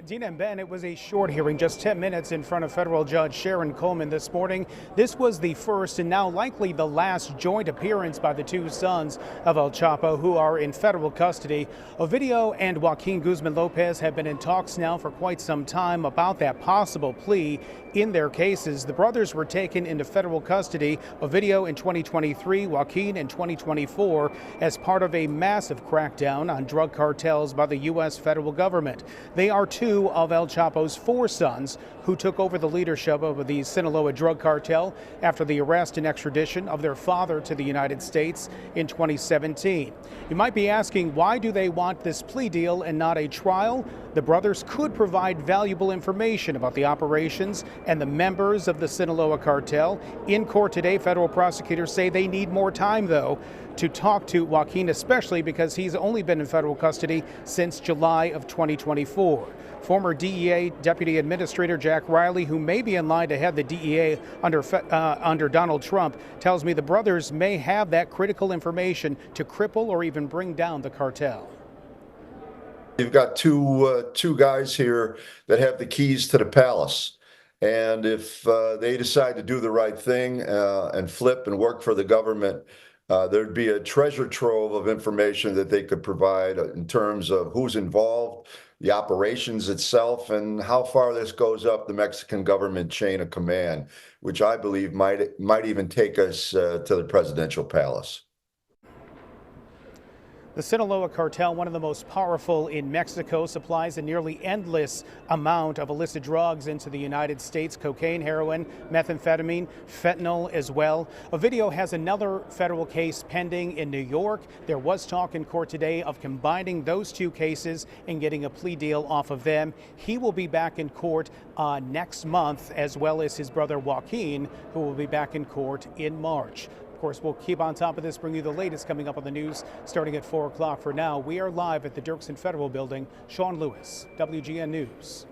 Dina and Ben, it was a short hearing, just 10 minutes in front of federal judge Sharon Coleman this morning. This was the first and now likely the last joint appearance by the two sons of El Chapo, who are in federal custody. Ovidio and Joaquin Guzman Lopez have been in talks now for quite some time about that possible plea in their cases. The brothers were taken into federal custody, Ovidio in 2023, Joaquin in 2024, as part of a massive crackdown on drug cartels by the U.S. federal government. They are two of El Chapo's four sons who took over the leadership of the Sinaloa drug cartel after the arrest and extradition of their father to the United States in 2017. You might be asking, why do they want this plea deal and not a trial? The brothers could provide valuable information about the operations and the members of the Sinaloa cartel. In court today, federal prosecutors say they need more time, though, to talk to Joaquin, especially because he's only been in federal custody since July of 2024. Former DEA Deputy Administrator Jack Riley, who may be in line to head the DEA under Donald Trump, tells me the brothers may have that critical information to cripple or even bring down the cartel. You've got two guys here that have the keys to the palace. And if they decide to do the right thing and flip and work for the government, there'd be a treasure trove of information that they could provide in terms of who's involved, the operations itself, and how far this goes up the Mexican government chain of command, which I believe might even take us to the presidential palace. The Sinaloa cartel, one of the most powerful in Mexico, supplies a nearly endless amount of illicit drugs into the United States: cocaine, heroin, methamphetamine, fentanyl as well. Ovidio has another federal case pending in New York. There was talk in court today of combining those two cases and getting a plea deal off of them. He will be back in court next month, as well as his brother Joaquin, who will be back in court in March. Of course, we'll keep on top of this, bring you the latest coming up on the news starting at 4 o'clock. For now, we are live at the Dirksen Federal Building. Sean Lewis, WGN News.